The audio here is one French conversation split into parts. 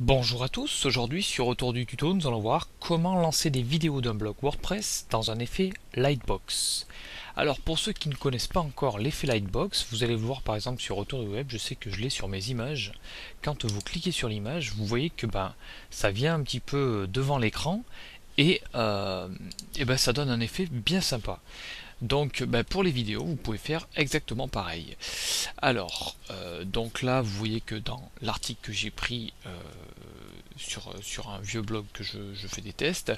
Bonjour à tous, aujourd'hui sur Retour du tuto, nous allons voir comment lancer des vidéos d'un blog WordPress dans un effet Lightbox. Alors pour ceux qui ne connaissent pas encore l'effet Lightbox, vous allez le voir par exemple sur Retour du web, je sais que je l'ai sur mes images. Quand vous cliquez sur l'image, vous voyez que ça vient un petit peu devant l'écran et, ça donne un effet bien sympa. Donc pour les vidéos, vous pouvez faire exactement pareil. Alors, donc là, vous voyez que dans l'article que j'ai pris sur un vieux blog que je fais des tests,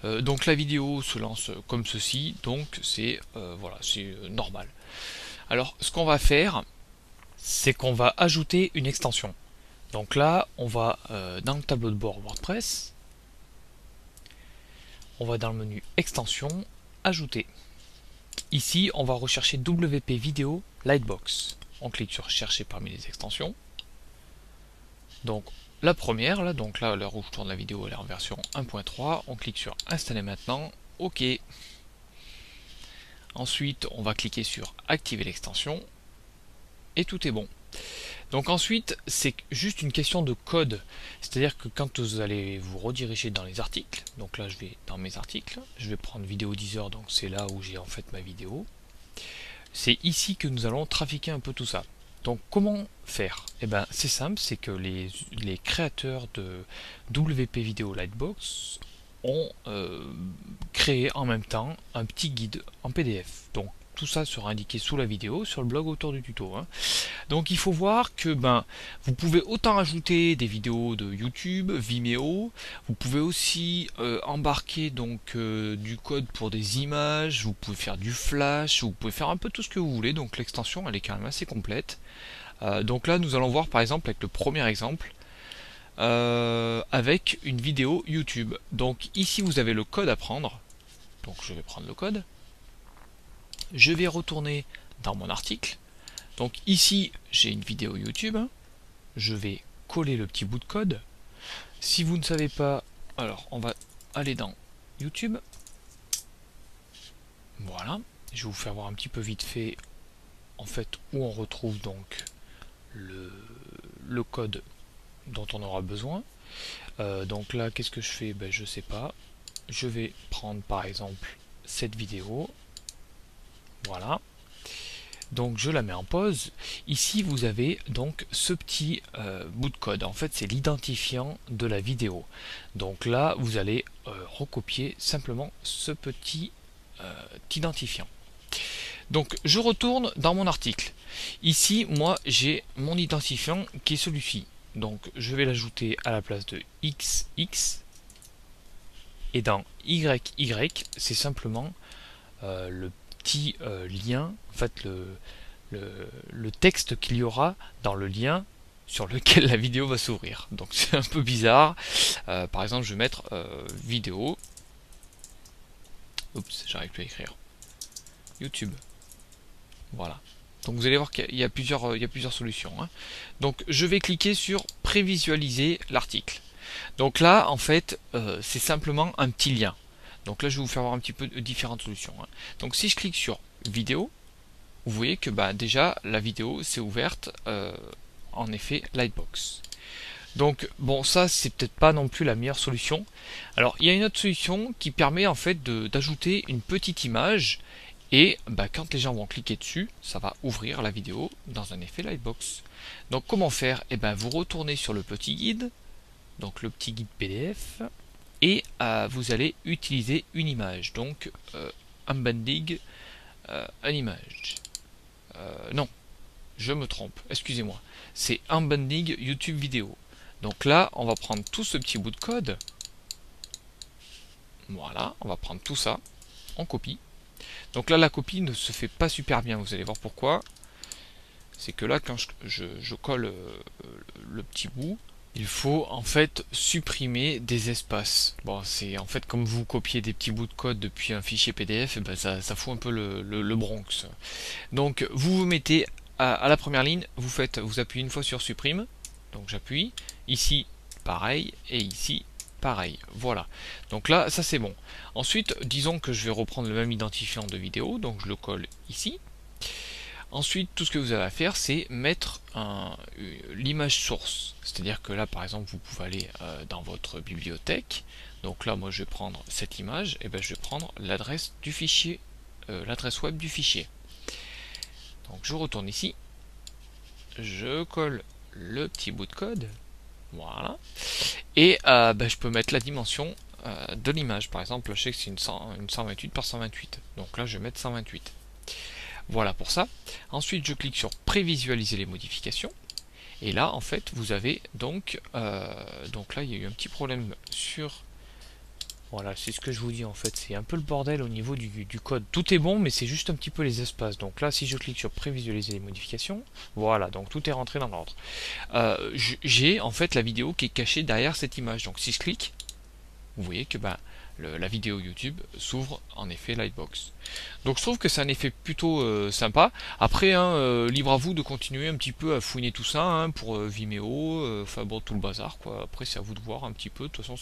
donc la vidéo se lance comme ceci, donc c'est voilà, c'est normal. Alors, ce qu'on va faire, c'est qu'on va ajouter une extension. Donc là, on va dans le tableau de bord WordPress, on va dans le menu extension, ajouter. Ici, on va rechercher WP Vidéo Lightbox. On clique sur chercher parmi les extensions. Donc la première, là, donc là, à l'heure où je tourne la vidéo, elle est en version 1.3. On clique sur installer maintenant. OK. Ensuite, on va cliquer sur activer l'extension. Et tout est bon. Donc ensuite, c'est juste une question de code. C'est-à-dire que quand vous allez vous rediriger dans les articles, donc là je vais dans mes articles, je vais prendre vidéo Deezer, donc c'est là où j'ai en fait ma vidéo. C'est ici que nous allons trafiquer un peu tout ça. Donc comment faire? Eh bien c'est simple, c'est que les créateurs de WP Video Lightbox ont créé en même temps un petit guide en PDF. Donc tout ça sera indiqué sous la vidéo, sur le blog autour du tuto. Donc il faut voir que vous pouvez autant ajouter des vidéos de YouTube, Vimeo, vous pouvez aussi embarquer du code pour des images, vous pouvez faire du flash, vous pouvez faire un peu tout ce que vous voulez. Donc l'extension elle est quand même assez complète. Donc là nous allons voir par exemple avec le premier exemple avec une vidéo YouTube. Donc ici vous avez le code à prendre. Donc je vais prendre le code. Je vais retourner dans mon article. Donc ici, j'ai une vidéo YouTube. Je vais coller le petit bout de code. Si vous ne savez pas, alors on va aller dans YouTube. Voilà. Je vais vous faire voir un petit peu vite fait en fait où on retrouve donc le code dont on aura besoin. Donc là, qu'est-ce que je fais? Je sais pas. Je vais prendre par exemple cette vidéo. Voilà. Donc je la mets en pause. Ici vous avez donc ce petit bout de code. En fait c'est l'identifiant de la vidéo. Donc là vous allez recopier simplement ce petit identifiant. Donc je retourne dans mon article. Ici moi j'ai mon identifiant qui est celui-ci. Donc je vais l'ajouter à la place de XX. Et dans YY c'est simplement le petit lien, en fait le texte qu'il y aura dans le lien sur lequel la vidéo va s'ouvrir. Donc c'est un peu bizarre. Par exemple, je vais mettre vidéo. Oups, j'arrive plus à écrire. YouTube. Voilà. Donc vous allez voir qu'il y a plusieurs solutions. Donc je vais cliquer sur prévisualiser l'article. Donc là, en fait, c'est simplement un petit lien. Donc là, je vais vous faire voir un petit peu de différentes solutions. Donc si je clique sur vidéo, vous voyez que déjà la vidéo s'est ouverte en effet Lightbox. Donc bon, ça c'est peut-être pas non plus la meilleure solution. Alors il y a une autre solution qui permet en fait d'ajouter une petite image et quand les gens vont cliquer dessus, ça va ouvrir la vidéo dans un effet Lightbox. Donc comment faire? Vous retournez sur le petit guide, donc le petit guide PDF, et vous allez utiliser une image, donc embedding une image. Non, je me trompe, excusez-moi. C'est embedding YouTube vidéo. Donc là, on va prendre tout ce petit bout de code. Voilà, on va prendre tout ça, on copie. Donc là, la copie ne se fait pas super bien, vous allez voir pourquoi. C'est que là, quand je colle le petit bout, il faut en fait supprimer des espaces. Bon, c'est en fait comme vous copiez des petits bouts de code depuis un fichier PDF, ça fout un peu le Bronx. Donc vous vous mettez à la première ligne, vous appuyez une fois sur supprime, donc j'appuie, ici pareil, et ici pareil, voilà. Donc là, ça c'est bon. Ensuite, disons que je vais reprendre le même identifiant de vidéo, donc je le colle ici. Ensuite, tout ce que vous avez à faire, c'est mettre l'image source. C'est-à-dire que là, par exemple, vous pouvez aller dans votre bibliothèque. Donc là, moi, je vais prendre cette image, et ben, je vais prendre l'adresse du fichier, l'adresse web du fichier. Donc je retourne ici, je colle le petit bout de code, voilà, et ben, je peux mettre la dimension de l'image. Par exemple, je sais que c'est une 128 par 128, donc là je vais mettre 128. Voilà pour ça. Ensuite, je clique sur prévisualiser les modifications. Et là, en fait, vous avez donc là, il y a eu un petit problème sur... Voilà, c'est ce que je vous dis en fait. C'est un peu le bordel au niveau du code. Tout est bon, mais c'est juste un petit peu les espaces. Donc là, si je clique sur prévisualiser les modifications, voilà, donc tout est rentré dans l'ordre. J'ai en fait la vidéo qui est cachée derrière cette image. Donc si je clique, vous voyez que la vidéo YouTube s'ouvre en effet Lightbox. Donc je trouve que c'est un effet plutôt sympa. Après, libre à vous de continuer un petit peu à fouiner tout ça pour Vimeo, enfin bon, tout le bazar quoi. Après c'est à vous de voir un petit peu. De toute façon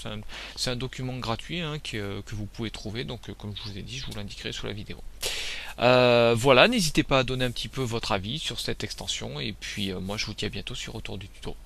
c'est un document gratuit que vous pouvez trouver. Donc comme je vous ai dit, je vous l'indiquerai sous la vidéo. Voilà, n'hésitez pas à donner un petit peu votre avis sur cette extension. Et puis moi je vous dis à bientôt sur Retour du Tuto.